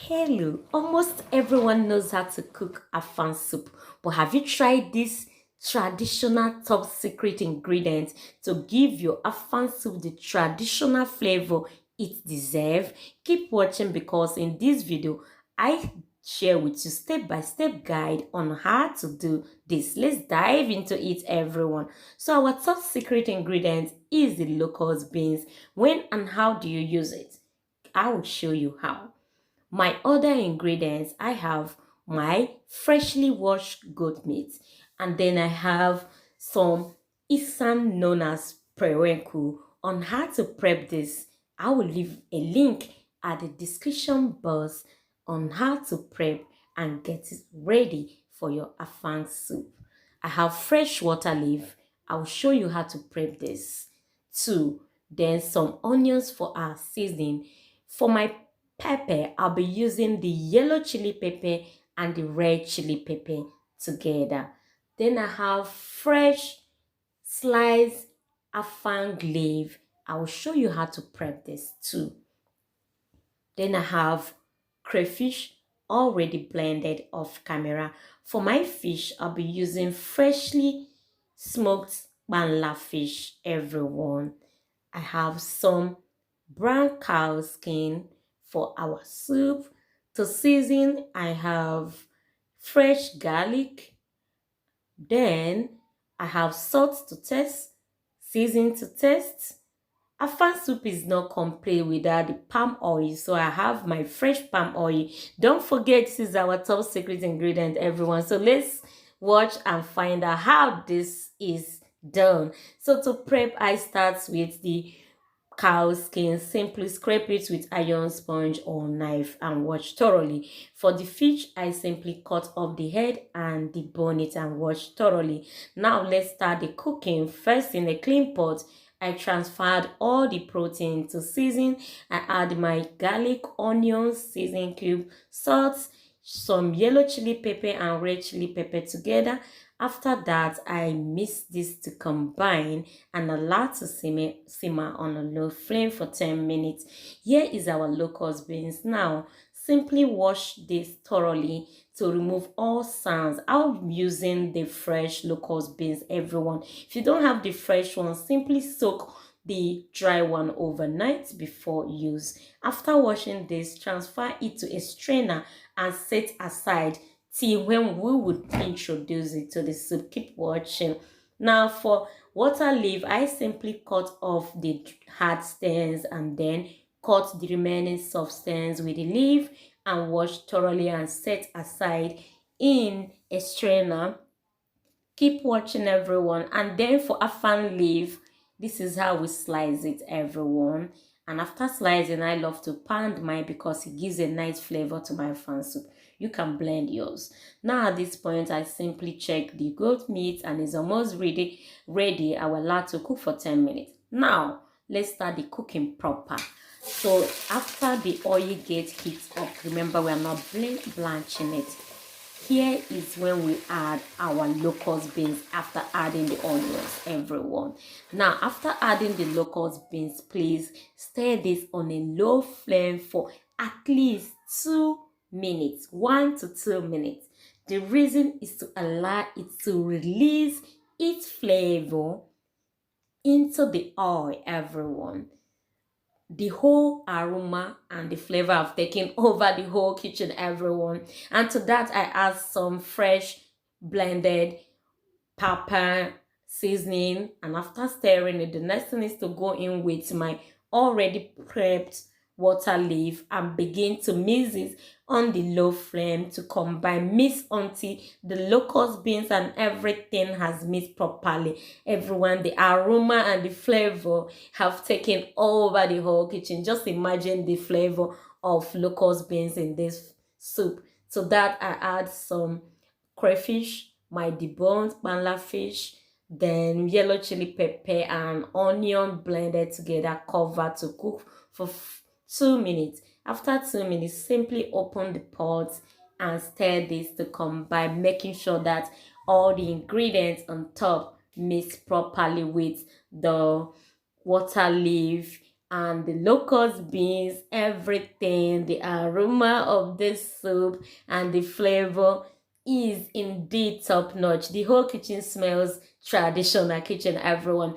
Hello, almost everyone knows how to cook Afang soup, but have you tried this traditional top secret ingredient to give your Afang soup the traditional flavor it deserves? Keep watching because in this video, I share with you step-by-step guide on how to do this. Let's dive into it, everyone. So our top secret ingredient is the locust beans. When and how do you use it? I will show you how. My other ingredients, I have my freshly washed goat meat, and then I have some isam known as perenku. On how to prep this, I will leave a link at the description box on how to prep and get it ready for your afang soup. I have fresh water leaf. I will show you how to prep this too. Then some onions for our seasoning. For my pepper, I'll be using the yellow chili pepper and the red chili pepper together. Then I have fresh sliced afang leaf. I will show you how to prep this too. Then I have crayfish already blended off camera. For my fish, I'll be using freshly smoked banla fish, everyone. I have some brown cow skin for our soup. To season, I have fresh garlic. Then I have salt to taste, season to taste. Afang soup is not complete without the palm oil, so I have my fresh palm oil. Don't forget, this is our top secret ingredient, everyone. So let's watch and find out how this is done. So to prep, I start with the cow skin. Simply scrape it with iron sponge or knife and wash thoroughly. For the fish, I simply cut off the head and debone it and wash thoroughly. Now let's start the cooking. First, in a clean pot, I transferred all the protein to season. I add my garlic, onions, season cube, salt, some yellow chili pepper and red chili pepper together. After that, I mix this to combine and allow to simmer on a low flame for 10 minutes. Here is our locust beans. Now, simply wash this thoroughly to remove all sands. I'm using the fresh locust beans, everyone. If you don't have the fresh one, simply soak the dry one overnight before use. After washing this, transfer it to a strainer and set aside till when we would introduce it to the soup. Keep watching. Now for water leaf, I simply cut off the hard stems and then cut the remaining soft stems with the leaf and wash thoroughly and set aside in a strainer. Keep watching, everyone. And then for afang leaf, this is how we slice it, everyone. And after slicing, I love to pound mine because it gives a nice flavor to my afang soup. You can blend yours. Now at this point, I simply check the goat meat and it's almost ready. I will allow to cook for 10 minutes. Now let's start the cooking proper. So after the oil gets heat up, remember we are not blanching it. Here is when we add our locust beans after adding the onions, everyone. Now, after adding the locust beans, please stir this on a low flame for at least 2 minutes, 1 to 2 minutes. The reason is to allow it to release its flavor into the oil, everyone. The whole aroma and the flavor have taken over the whole kitchen, everyone. And to that, I add some fresh blended pepper seasoning. And after stirring it, the next thing is to go in with my already prepped water leaf and begin to mix it on the low flame to combine, mix until the locust beans and everything has mixed properly. Everyone, the aroma and the flavor have taken over the whole kitchen. Just imagine the flavor of locust beans in this soup. So that I add some crayfish, my deboned banla fish, then yellow chili pepper and onion blended together, cover to cook for 2 minutes. After 2 minutes, simply open the pot and stir this to combine, making sure that all the ingredients on top mix properly with the water leaf and the locust beans, everything, the aroma of this soup and the flavor is indeed top notch. The whole kitchen smells traditional kitchen, everyone.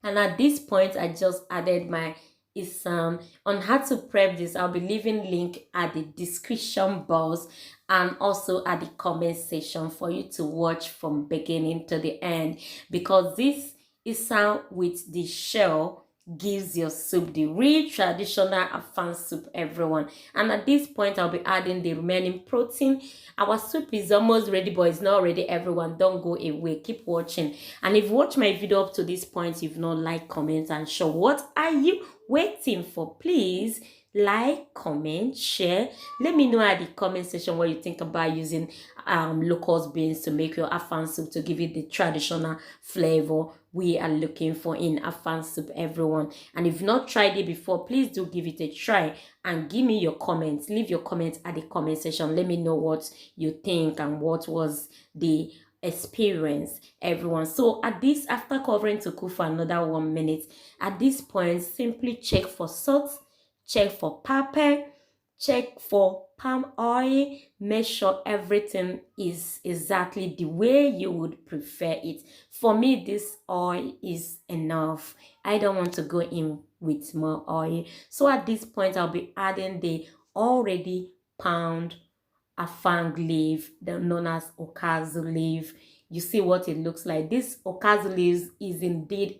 And at this point, I just added my isam. On how to prep this, I'll be leaving link at the description box and also at the comment section for you to watch from beginning to the end, because this isam with the shell gives your soup the real traditional Afang soup, everyone. And at this point, I'll be adding the remaining protein. Our soup is almost ready, but it's not ready, everyone. Don't go away, keep watching. And if you watch my video up to this point, you've not liked, comment, and show. What are you waiting for? Please like, comment, share. Let me know at the comment section what you think about using locust beans to make your Afang soup, to give it the traditional flavor we are looking for in Afang soup, everyone. And if you've not tried it before, please do give it a try and give me your comments. Leave your comments at the comment section. Let me know what you think and what was the experience, everyone. So at this, after covering to cook for another 1 minute, at this point, simply check for salt, check for pepper, check for palm oil. Make sure everything is exactly the way you would prefer it. For me, this oil is enough. I don't want to go in with more oil. So at this point, I'll be adding the already pound Afang leaf, known as okazu leaf. You see what it looks like. This okazu leaf is indeed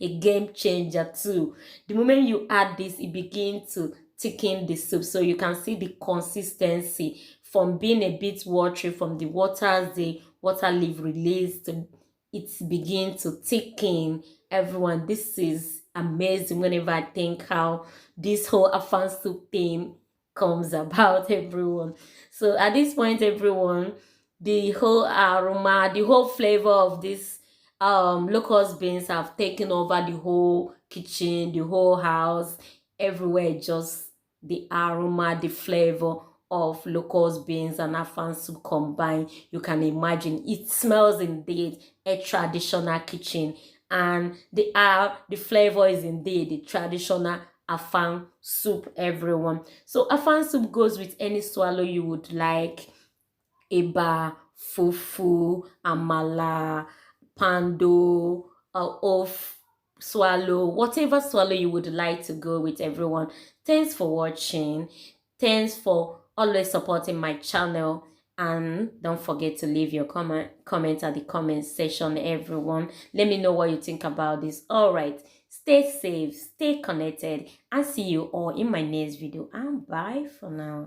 a game changer too. The moment you add this, it begins to thicken the soup, so you can see the consistency from being a bit watery from the waters the water leaf released. It begins to thicken, everyone. This is amazing whenever I think how this whole Afang soup thing comes about, everyone. So at this point, everyone, the whole aroma, the whole flavor of this locust beans have taken over the whole kitchen, the whole house, everywhere. Just the aroma, the flavor of locust beans and Afang soup combined. You can imagine it smells indeed a traditional kitchen, and the flavor is indeed the traditional Afang soup, everyone. So Afang soup goes with any swallow you would like: eba, fufu, amala, pando, off swallow, whatever swallow you would like to go with, everyone. Thanks for watching. Thanks for always supporting my channel. And don't forget to leave your comment at the comment section, everyone. Let me know what you think about this. All right, stay safe, stay connected, and see you all in my next video. And bye for now.